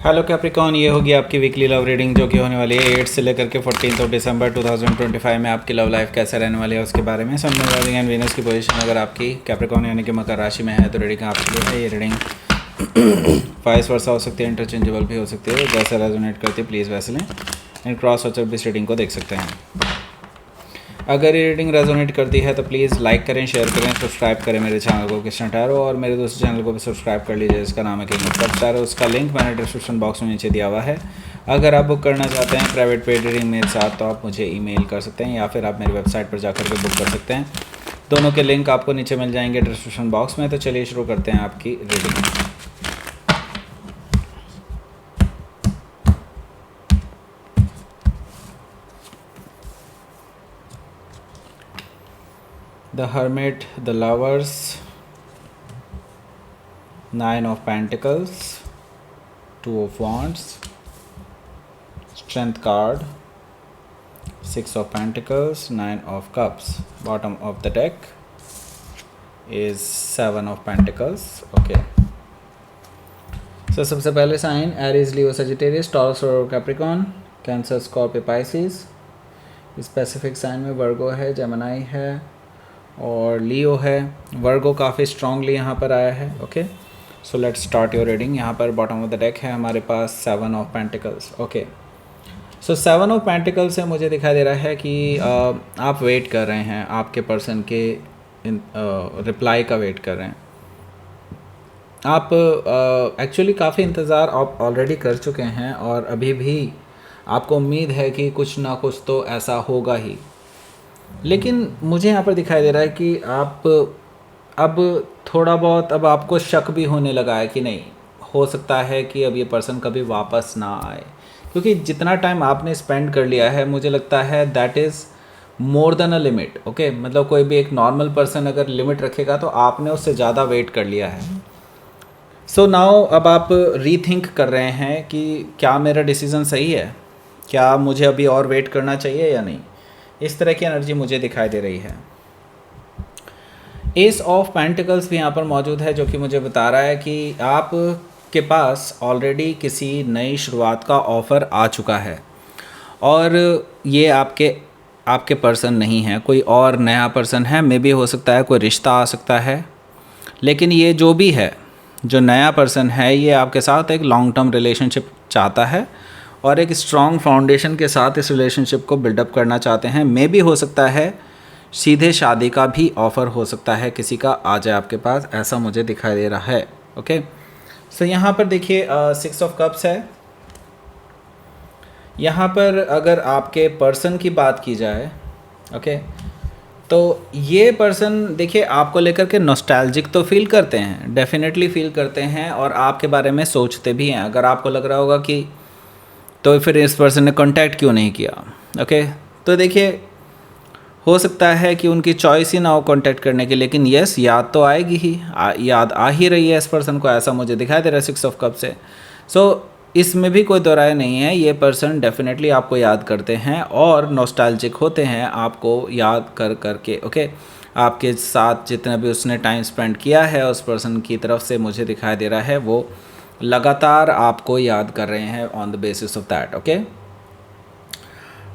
Hello Capricorn, ये होगी आपकी वीकली लव रीडिंग जो कि होने वाली है 8 से लेकर के 14 दिसंबर 2025 में। आपकी लव लाइफ कैसे रहने वाली है उसके बारे में। Sun moon rising and Venus की पोजीशन अगर आपकी कैप्रिकॉन यानी कि मकर राशि में है तो रीडिंग आपके लिए है। ये रीडिंग वाइस वर्सा हो सकती है, इंटरचेंजेबल भी हो सकती है, जैसे रेजोनेट करती है प्लीज़ वैसे लें। एंड क्रॉस वॉचर भी इस रीडिंग को देख सकते हैं। अगर ये रीडिंग रेजोनेट करती है तो प्लीज़ लाइक करें, शेयर करें, सब्सक्राइब करें मेरे चैनल को कृष्ण टैरो, और मेरे दूसरे चैनल को भी सब्सक्राइब कर लीजिए जिसका नाम है किंग ऑफ टैरो। उसका लिंक मैंने डिस्क्रिप्शन बॉक्स में नीचे दिया हुआ है। अगर आप बुक करना चाहते हैं प्राइवेट पेड रीडिंग मेरे साथ तो आप मुझे ईमेल कर सकते हैं या फिर आप मेरी वेबसाइट पर जाकर के बुक कर सकते हैं। दोनों के लिंक आपको नीचे मिल जाएंगे डिस्क्रिप्शन बॉक्स में। तो चलिए शुरू करते हैं आपकी reading. The Hermit, the Lovers, Nine of Pentacles, Two of Wands, Strength card, Six of Pentacles, Nine of Cups. Bottom of the deck is Seven of Pentacles. Okay. So सबसे पहले sign Aries, Leo, Sagittarius, Taurus और Capricorn, Cancer, Scorpio, Pisces. Specific sign में Virgo है, Gemini है और लियो है। वर्गो काफ़ी strongly यहाँ पर आया है। Okay, so let's start your reading. यहाँ पर बॉटम ऑफ द डेक है हमारे पास seven of pentacles. Okay, so seven of pentacles से मुझे दिखाई दे रहा है कि आप वेट कर रहे हैं, आपके पर्सन के रिप्लाई का वेट कर रहे हैं। आप एक्चुअली काफ़ी इंतज़ार आप ऑलरेडी कर चुके हैं और अभी भी आपको उम्मीद है कि कुछ ना कुछ तो ऐसा होगा ही। लेकिन मुझे यहाँ पर दिखाई दे रहा है कि आप अब थोड़ा बहुत अब आपको शक भी होने लगा है कि नहीं, हो सकता है कि अब ये पर्सन कभी वापस ना आए, क्योंकि जितना टाइम आपने स्पेंड कर लिया है मुझे लगता है that is more than a limit. Okay, मतलब कोई भी एक नॉर्मल पर्सन अगर लिमिट रखेगा तो आपने उससे ज़्यादा वेट कर लिया है। सो नाउ अब आप रीथिंक कर रहे हैं कि क्या मेरा डिसीज़न सही है, क्या मुझे अभी और वेट करना चाहिए या नहीं। इस तरह की एनर्जी मुझे दिखाई दे रही है। एस ऑफ पेंटिकल्स भी यहाँ पर मौजूद है जो कि मुझे बता रहा है कि आप के पास ऑलरेडी किसी नई शुरुआत का ऑफ़र आ चुका है और ये आपके पर्सन नहीं है, कोई और नया पर्सन है। मे बी हो सकता है कोई रिश्ता आ सकता है, लेकिन ये जो भी है, जो नया पर्सन है, ये आपके साथ एक लॉन्ग टर्म रिलेशनशिप चाहता है और एक स्ट्रॉन्ग फाउंडेशन के साथ इस रिलेशनशिप को बिल्डअप करना चाहते हैं। मे भी हो सकता है सीधे शादी का भी ऑफ़र हो सकता है, किसी का आ जाए आपके पास, ऐसा मुझे दिखाई दे रहा है। ओके, सो यहाँ पर देखिए सिक्स ऑफ कप्स है। यहाँ पर अगर आपके पर्सन की बात की जाए, ओके, तो ये पर्सन देखिए आपको लेकर के नॉस्टैल्जिक तो फील करते हैं, डेफिनेटली फील करते हैं और आपके बारे में सोचते भी हैं। अगर आपको लग रहा होगा कि तो फिर इस पर्सन ने कांटेक्ट क्यों नहीं किया, ओके, तो देखिए हो सकता है कि उनकी चॉइस ही ना हो कांटेक्ट करने की, लेकिन यस, याद तो आएगी ही, याद आ ही रही है इस पर्सन को, ऐसा मुझे दिखाई दे रहा है सिक्स ऑफ कप से। सो इसमें भी कोई दो राय नहीं है, ये पर्सन डेफिनेटली आपको याद करते हैं और नॉस्टैल्जिक होते हैं आपको याद कर करके। ओके, आपके साथ जितना भी उसने टाइम स्पेंड किया है उस पर्सन की तरफ से मुझे दिखाई दे रहा है वो लगातार आपको याद कर रहे हैं on the basis of that. Okay,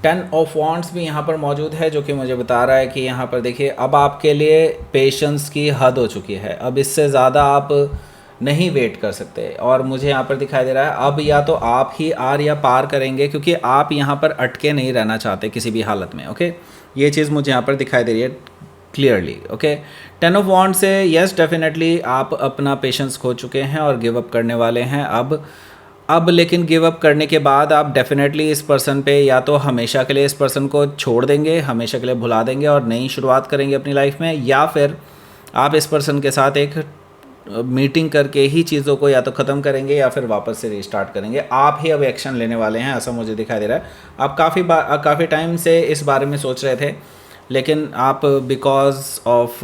10 of wands भी यहाँ पर मौजूद है जो कि मुझे बता रहा है कि यहाँ पर देखिए अब आपके लिए पेशेंस की हद हो चुकी है, अब इससे ज़्यादा आप नहीं वेट कर सकते। और मुझे यहाँ पर दिखाई दे रहा है अब या तो आप ही आर या पार करेंगे, क्योंकि आप यहाँ पर अटके नहीं रहना चाहते किसी भी हालत में। ओके, ये चीज़ मुझे यहाँ पर दिखाई दे रही है क्लियरली। ओके, 10 ऑफ वॉन्ड से यस डेफिनेटली आप अपना पेशेंस खो चुके हैं और गिव अप करने वाले हैं अब लेकिन गिव अप करने के बाद आप डेफिनेटली इस पर्सन पे या तो हमेशा के लिए इस पर्सन को छोड़ देंगे, हमेशा के लिए भुला देंगे और नई शुरुआत करेंगे अपनी लाइफ में, या फिर आप इस पर्सन के साथ एक मीटिंग करके ही चीज़ों को या तो ख़त्म करेंगे या फिर वापस से रिस्टार्ट करेंगे। आप ही अब एक्शन लेने वाले हैं, ऐसा मुझे दिखाई दे रहा है। आप काफ़ी टाइम से इस बारे में सोच रहे थे, लेकिन आप बिकॉज ऑफ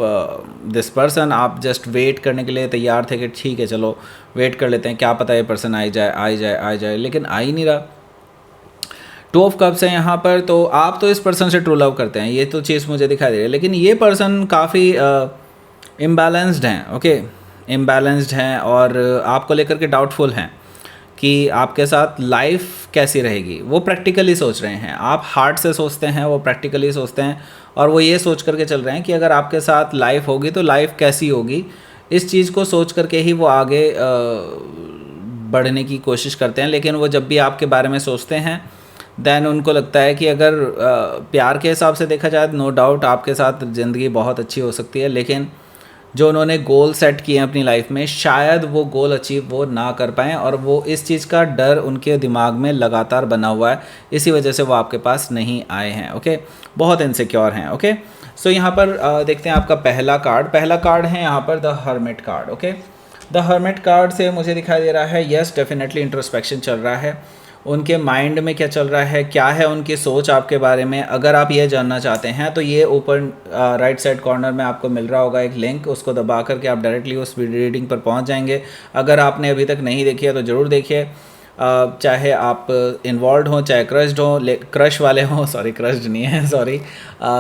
दिस पर्सन आप जस्ट वेट करने के लिए तैयार थे कि ठीक है चलो वेट कर लेते हैं, क्या पता ये पर्सन आ जाए, लेकिन आ ही नहीं रहा। टू ऑफ कप्स है यहाँ पर, तो आप तो इस पर्सन से ट्रू लव करते हैं, ये तो चीज़ मुझे दिखाई दे रही है, लेकिन ये पर्सन काफ़ी इम्बैलेंस्ड हैं। ओके, इम्बैलेंस्ड हैं और आपको लेकर के डाउटफुल हैं कि आपके साथ लाइफ कैसी रहेगी, वो प्रैक्टिकली सोच रहे हैं। आप हार्ट से सोचते हैं, वो प्रैक्टिकली सोचते हैं, और वो ये सोच करके चल रहे हैं कि अगर आपके साथ लाइफ होगी तो लाइफ कैसी होगी। इस चीज़ को सोच करके ही वो आगे बढ़ने की कोशिश करते हैं। लेकिन वो जब भी आपके बारे में सोचते हैं देन उनको लगता है कि अगर प्यार के हिसाब से देखा जाए, नो डाउट आपके साथ ज़िंदगी बहुत अच्छी हो सकती है, लेकिन जो उन्होंने गोल सेट किए हैं अपनी लाइफ में, शायद वो गोल अचीव वो ना कर पाएँ, और वो इस चीज़ का डर उनके दिमाग में लगातार बना हुआ है। इसी वजह से वो आपके पास नहीं आए हैं। ओके, बहुत इनसिक्योर हैं। ओके, सो यहाँ पर देखते हैं आपका पहला कार्ड है यहाँ पर the hermit card. Okay, the hermit card से मुझे दिखाई दे रहा है यस डेफिनेटली इंट्रोस्पेक्शन चल रहा है। उनके माइंड में क्या चल रहा है, क्या है उनकी सोच आपके बारे में, अगर आप ये जानना चाहते हैं तो ये ऊपर राइट साइड कॉर्नर में आपको मिल रहा होगा एक लिंक, उसको दबा करके आप डायरेक्टली उस रीडिंग पर पहुंच जाएंगे। अगर आपने अभी तक नहीं देखी है तो ज़रूर देखिए। चाहे आप इन्वॉल्व हों, चाहे क्रश्ड हों, क्रश वाले हों, सॉरी क्रश्ड नहीं है, सॉरी,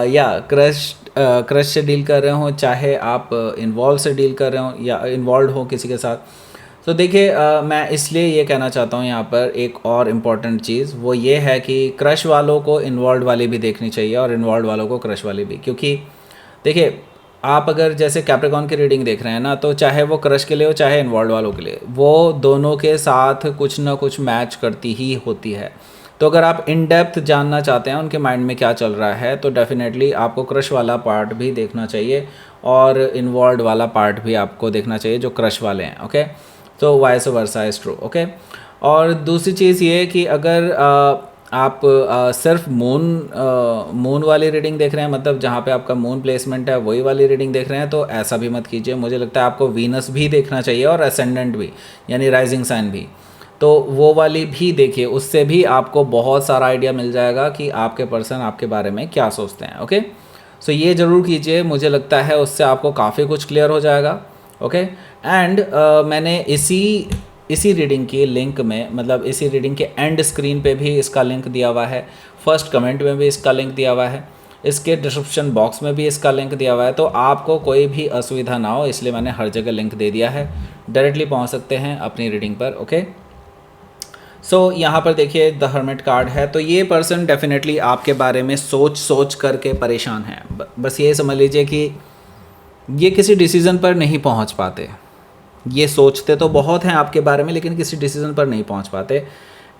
या क्रश से डील कर रहे हों, चाहे आप इन्वॉल्व से डील कर रहे हों या इन्वॉल्व हो किसी के साथ। तो देखिए मैं इसलिए ये कहना चाहता हूँ यहाँ पर एक और इम्पॉर्टेंट चीज़, वो ये है कि क्रश वालों को इन्वॉल्व वाली भी देखनी चाहिए और इन्वॉल्व वालों को क्रश वाली भी। क्योंकि देखिए आप अगर जैसे कैप्रिकॉर्न की रीडिंग देख रहे हैं ना, तो चाहे वो क्रश के लिए हो चाहे इन्वॉल्व वालों के लिए, वो दोनों के साथ कुछ ना कुछ मैच करती ही होती है। तो अगर आप इन डेप्थ जानना चाहते हैं उनके माइंड में क्या चल रहा है, तो डेफिनेटली आपको क्रश वाला पार्ट भी देखना चाहिए और इन्वॉल्व वाला पार्ट भी आपको देखना चाहिए जो क्रश वाले हैं। ओके, तो vice versa is true. Okay, और दूसरी चीज़ ये कि अगर आप सिर्फ मून वाली रीडिंग देख रहे हैं, मतलब जहाँ पे आपका मून प्लेसमेंट है वही वाली रीडिंग देख रहे हैं, तो ऐसा भी मत कीजिए। मुझे लगता है आपको वीनस भी देखना चाहिए और असेंडेंट भी, यानी राइजिंग साइन भी, तो वो वाली भी देखिए। उससे भी आपको बहुत सारा आइडिया मिल जाएगा कि आपके पर्सन आपके बारे में क्या सोचते हैं। ओके, सो ये ज़रूर कीजिए, मुझे लगता है उससे आपको काफ़ी कुछ क्लियर हो जाएगा। ओके, एंड मैंने इसी रीडिंग की लिंक में, मतलब इसी रीडिंग के एंड स्क्रीन पे भी इसका लिंक दिया हुआ है, फर्स्ट कमेंट में भी इसका लिंक दिया हुआ है, इसके डिस्क्रिप्शन बॉक्स में भी इसका लिंक दिया हुआ है। तो आपको कोई भी असुविधा ना हो इसलिए मैंने हर जगह लिंक दे दिया है, डायरेक्टली पहुंच सकते हैं अपनी रीडिंग पर। ओके, सो यहाँ पर देखिए द हर्मिट कार्ड है, तो ये पर्सन डेफिनेटली आपके बारे में सोच करके परेशान है। बस ये समझ लीजिए कि ये किसी डिसीज़न पर नहीं पहुँच पाते। ये सोचते तो बहुत हैं आपके बारे में लेकिन किसी डिसीज़न पर नहीं पहुँच पाते।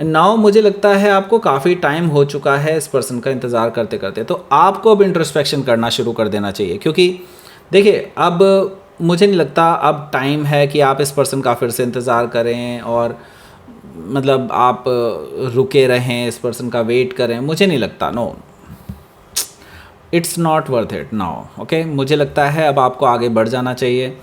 नाउ मुझे लगता है आपको काफ़ी टाइम हो चुका है इस पर्सन का इंतज़ार करते करते, तो आपको अब इंट्रोस्पेक्शन करना शुरू कर देना चाहिए। क्योंकि देखिए अब मुझे नहीं लगता अब टाइम है कि आप इस पर्सन का फिर से इंतज़ार करें और मतलब आप रुके रहें, इस पर्सन का वेट करें। मुझे नहीं लगता, no, it's not worth it now. Okay, मुझे लगता है अब आपको आगे बढ़ जाना चाहिए।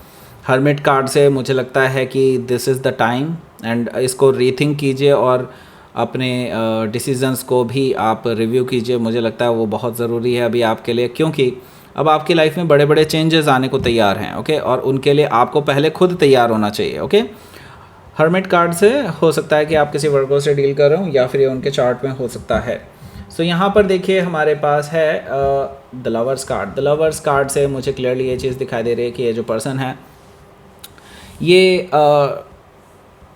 हर्मिट कार्ड से मुझे लगता है कि this is the time, and इसको रीथिंक कीजिए और अपने डिसीजंस को भी आप रिव्यू कीजिए। मुझे लगता है वो बहुत ज़रूरी है अभी आपके लिए, क्योंकि अब आपकी लाइफ में बड़े बड़े चेंजेस आने को तैयार हैं। ओके, और उनके लिए आपको पहले खुद तैयार होना चाहिए। ओके, हर्मिट कार्ड से हो सकता है कि आप किसी वर्गो से डील कर रहे हो या फिर ये उनके चार्ट में हो सकता है। सो यहाँ पर देखिए हमारे पास है the lovers card. The lovers card से मुझे क्लियरली ये चीज़ दिखाई दे रही है कि ये जो पर्सन है ये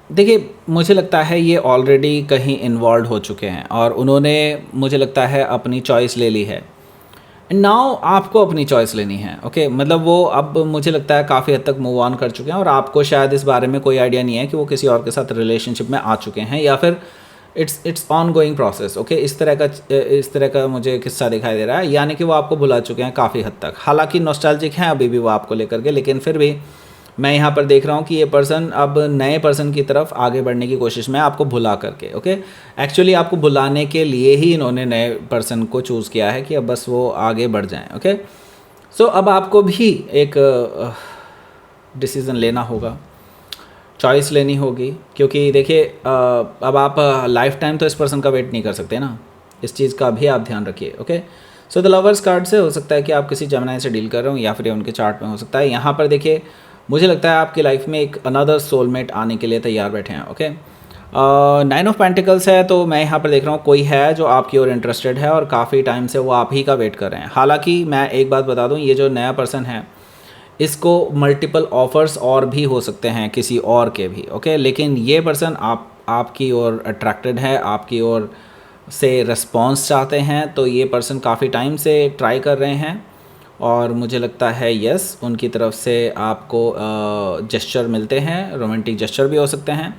देखिए मुझे लगता है ये ऑलरेडी कहीं इन्वॉल्व हो चुके हैं और उन्होंने मुझे लगता है अपनी चॉइस ले ली है। नाउ आपको अपनी चॉइस लेनी है। ओके, मतलब वो अब मुझे लगता है काफ़ी हद तक मूव ऑन कर चुके हैं और आपको शायद इस बारे में कोई आइडिया नहीं है कि वो किसी और के साथ रिलेशनशिप में आ चुके हैं या फिर it's on going process. Okay, इस तरह का मुझे किस्सा दिखाई दे रहा है, यानी कि वो आपको भुला चुके हैं काफ़ी हद तक। हालांकि नॉस्टैल्जिक हैं अभी भी वो आपको लेकर के, लेकिन फिर भी मैं यहाँ पर देख रहा हूँ कि ये पर्सन अब नए पर्सन की तरफ आगे बढ़ने की कोशिश में आपको भुला करके। ओके, एक्चुअली आपको भुलाने के लिए ही इन्होंने नए पर्सन को चूज़ किया है कि अब बस वो आगे बढ़ जाएं। ओके, सो अब आपको भी एक डिसीज़न लेना होगा, चॉइस लेनी होगी, क्योंकि देखिए अब आप लाइफ टाइम तो इस पर्सन का वेट नहीं कर सकते ना, इस चीज़ का भी आप ध्यान रखिए। Okay, so the lovers card से हो सकता है कि आप किसी जेमिनी से डील कर रहे हो या फिर उनके चार्ट में हो सकता है। यहाँ पर देखिए मुझे लगता है आपकी लाइफ में एक अनदर सोलमेट आने के लिए तैयार बैठे हैं। ओके, 9 ऑफ पेंटिकल्स है, तो मैं यहाँ पर देख रहा हूँ कोई है जो आपकी ओर इंटरेस्टेड है और काफ़ी टाइम से वो आप ही का वेट कर रहे हैं। हालांकि मैं एक बात बता दूँ, ये जो नया पर्सन है इसको मल्टीपल ऑफर्स और भी हो सकते हैं किसी और के भी। ओके, लेकिन ये पर्सन आपकी ओर अट्रैक्टेड है, आपकी ओर से रिस्पॉन्स चाहते हैं, तो ये पर्सन काफ़ी टाइम से ट्राई कर रहे हैं और मुझे लगता है यस उनकी तरफ से आपको जेस्चर मिलते हैं, रोमांटिक जेस्चर भी हो सकते हैं।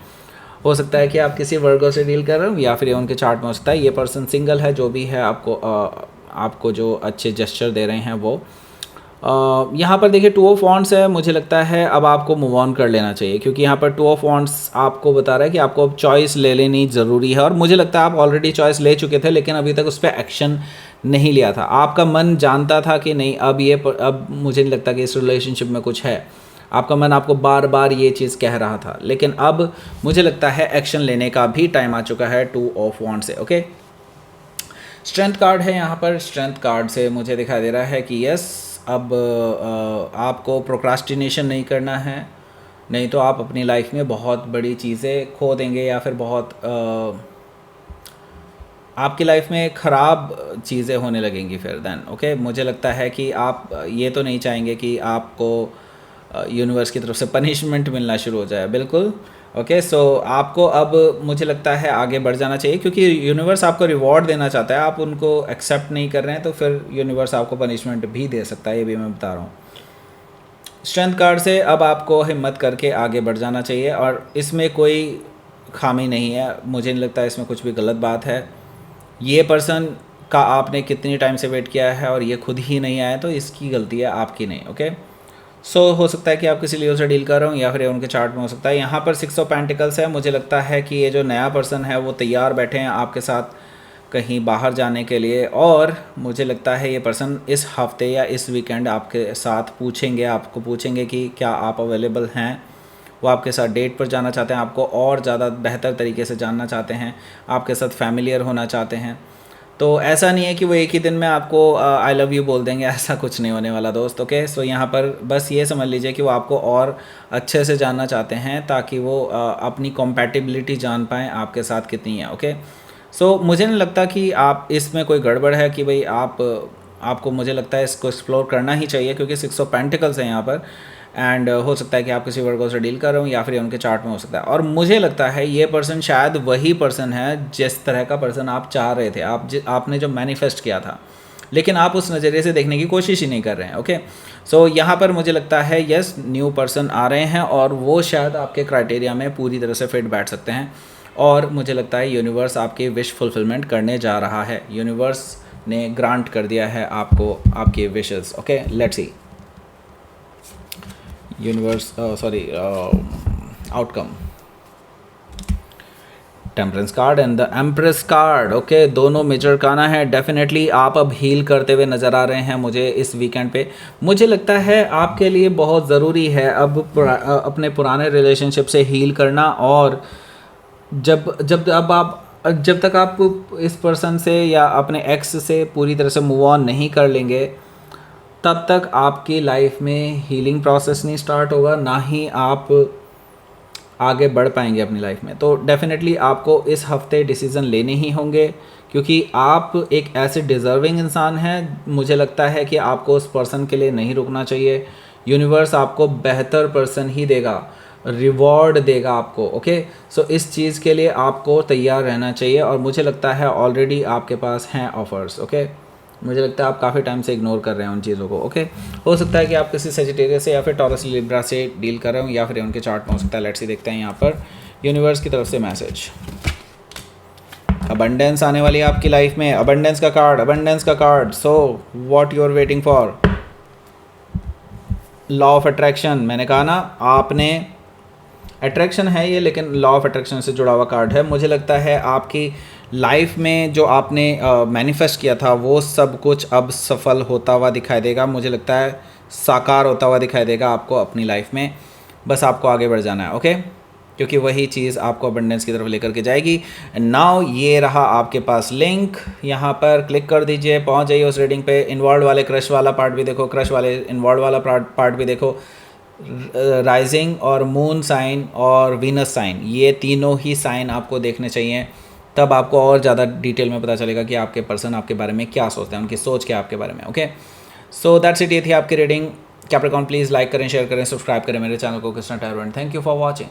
हो सकता है कि आप किसी वर्गो से डील कर रहे हो या फिर उनके चार्ट में हो सकता है ये पर्सन सिंगल है, जो भी है आपको जो अच्छे जेस्चर दे रहे हैं वो यहाँ पर देखिए 2 ऑफ वॉन्ड्स है। मुझे लगता है अब आपको मूव ऑन कर लेना चाहिए, क्योंकि यहाँ पर 2 ऑफ वॉन्ड्स आपको बता रहा है कि आपको अब चॉइस ले लेनी ज़रूरी है और मुझे लगता है आप ऑलरेडी चॉइस ले चुके थे, लेकिन अभी तक उस पर एक्शन नहीं लिया था। आपका मन जानता था कि नहीं अब मुझे नहीं लगता कि इस रिलेशनशिप में कुछ है। आपका मन आपको बार बार ये चीज़ कह रहा था, लेकिन अब मुझे लगता है एक्शन लेने का भी टाइम आ चुका है 2 ऑफ वॉन्ड से। ओके, स्ट्रेंथ कार्ड है यहाँ पर। स्ट्रेंथ कार्ड से मुझे दिखाई दे रहा है कि यस अब आपको प्रोक्रास्टिनेशन नहीं करना है, नहीं तो आप अपनी लाइफ में बहुत बड़ी चीज़ें खो देंगे या फिर बहुत आपकी लाइफ में ख़राब चीज़ें होने लगेंगी फिर देन। ओके, मुझे लगता है कि आप ये तो नहीं चाहेंगे कि आपको यूनिवर्स की तरफ से पनिशमेंट मिलना शुरू हो जाए। बिल्कुल। ओके, सो आपको अब मुझे लगता है आगे बढ़ जाना चाहिए, क्योंकि यूनिवर्स आपको रिवॉर्ड देना चाहता है। आप उनको एक्सेप्ट नहीं कर रहे हैं तो फिर यूनिवर्स आपको पनिशमेंट भी दे सकता है, ये भी मैं बता रहा हूँ। स्ट्रेंथ कार्ड से अब आपको हिम्मत करके आगे बढ़ जाना चाहिए और इसमें कोई खामी नहीं है, मुझे नहीं लगता इसमें कुछ भी गलत बात है। ये पर्सन का आपने कितनी टाइम से वेट किया है और ये खुद ही नहीं आया, तो इसकी गलती है, आपकी नहीं। ओके, सो हो सकता है कि आप किसी लियो से डील कर रहे हो या फिर उनके चार्ट में हो सकता है। यहाँ पर 6 ऑफ पेंटिकल्स है। मुझे लगता है कि ये जो नया पर्सन है वो तैयार बैठे हैं आपके साथ कहीं बाहर जाने के लिए, और मुझे लगता है ये पर्सन इस हफ्ते या इस वीकेंड आपके साथ आपको पूछेंगे कि क्या आप अवेलेबल हैं। वो आपके साथ डेट पर जाना चाहते हैं, आपको और ज़्यादा बेहतर तरीके से जानना चाहते हैं, आपके साथ फैमिलियर होना चाहते हैं। तो ऐसा नहीं है कि वो एक ही दिन में आपको आई लव यू बोल देंगे, ऐसा कुछ नहीं होने वाला दोस्त। ओके, सो यहाँ पर बस ये समझ लीजिए कि वो आपको और अच्छे से जानना चाहते हैं ताकि वो अपनी कॉम्पैटिबिलिटी जान पाएँ आपके साथ कितनी है। ओके, सो मुझे नहीं लगता कि आप इसमें कोई गड़बड़ है कि भाई आपको मुझे लगता है इसको एक्सप्लोर करना ही चाहिए, क्योंकि 6 ऑफ पेंटिकल्स हैं यहाँ पर। एंड हो सकता है कि आप किसी वर्गो से डील कर रहे हो या फिर उनके चार्ट में हो सकता है। और मुझे लगता है ये पर्सन शायद वही पर्सन है जिस तरह का पर्सन आप चाह रहे थे, आपने जो मैनिफेस्ट किया था, लेकिन आप उस नज़रिए से देखने की कोशिश ही नहीं कर रहे हैं। ओके, सो यहाँ पर मुझे लगता है यस न्यू पर्सन आ रहे हैं और वो शायद आपके क्राइटेरिया में पूरी तरह से फिट बैठ सकते हैं, और मुझे लगता है यूनिवर्स आपकी विश फुलफिलमेंट करने जा रहा है। यूनिवर्स ने ग्रांट कर दिया है आपको आपके wishes. Okay, let's see universe outcome. Temperance card and the empress card. Okay, दोनों मेजर काना है। डेफिनेटली आप अब हील करते हुए नज़र आ रहे हैं मुझे इस वीकेंड पे। मुझे लगता है आपके लिए बहुत ज़रूरी है अब अपने पुराने रिलेशनशिप से हील करना, और जब तक आप इस पर्सन से या अपने एक्स से पूरी तरह से मूव ऑन नहीं कर लेंगे, तब तक आपकी लाइफ में हीलिंग प्रोसेस नहीं स्टार्ट होगा, ना ही आप आगे बढ़ पाएंगे अपनी लाइफ में। तो डेफिनेटली आपको इस हफ्ते डिसीज़न लेने ही होंगे, क्योंकि आप एक ऐसे डिज़र्विंग इंसान हैं। मुझे लगता है कि आपको उस पर्सन के लिए नहीं रुकना चाहिए। यूनिवर्स आपको बेहतर पर्सन ही देगा, रिवॉर्ड देगा आपको। ओके, सो इस चीज़ के लिए आपको तैयार रहना चाहिए, और मुझे लगता है ऑलरेडी आपके पास हैं ऑफ़र्स। ओके, मुझे लगता है आप काफ़ी टाइम से इग्नोर कर रहे हैं उन चीज़ों को। ओके, हो सकता है कि आप किसी सेजिटेरियस से या फिर टॉरस लिब्रा से डील कर रहे हो या फिर उनके चार्ट में हो सकता है। लेट्स सी देखते हैं यहाँ पर यूनिवर्स की तरफ से मैसेज। अबंडेंस आने वाली है आपकी लाइफ में। अबंडेंस का card. So what you are waiting for. Law of attraction. मैंने कहा ना, आपने अट्रैक्शन है ये, लेकिन लॉ ऑफ अट्रैक्शन से जुड़ा हुआ कार्ड है। मुझे लगता है आपकी लाइफ में जो आपने मैनिफेस्ट किया था वो सब कुछ अब सफल होता हुआ दिखाई देगा। मुझे लगता है साकार होता हुआ दिखाई देगा आपको अपनी लाइफ में। बस आपको आगे बढ़ जाना है। ओके, क्योंकि वही चीज़ आपको अबंडेंस की तरफ लेकर के जाएगी। नाउ ये रहा आपके पास लिंक, यहाँ पर क्लिक कर दीजिए, पहुँच जाइए उस रीडिंग पे। इन्वॉल्व वाले क्रश वाला पार्ट भी देखो, क्रश वाले इन्वॉल्व वाला पार्ट भी देखो। राइजिंग और मून साइन और वीनस साइन, ये तीनों ही साइन आपको देखने चाहिए, तब आपको और ज़्यादा डिटेल में पता चलेगा कि आपके पर्सन आपके बारे में क्या सोचते हैं, उनकी सोच क्या आपके बारे में। Okay, so that's it. ये थी आपकी रीडिंग। कैप्रिकॉर्न प्लीज़ लाइक करें, शेयर करें, सब्सक्राइब करें मेरे चैनल को Krishna tarot, and thank you for watching.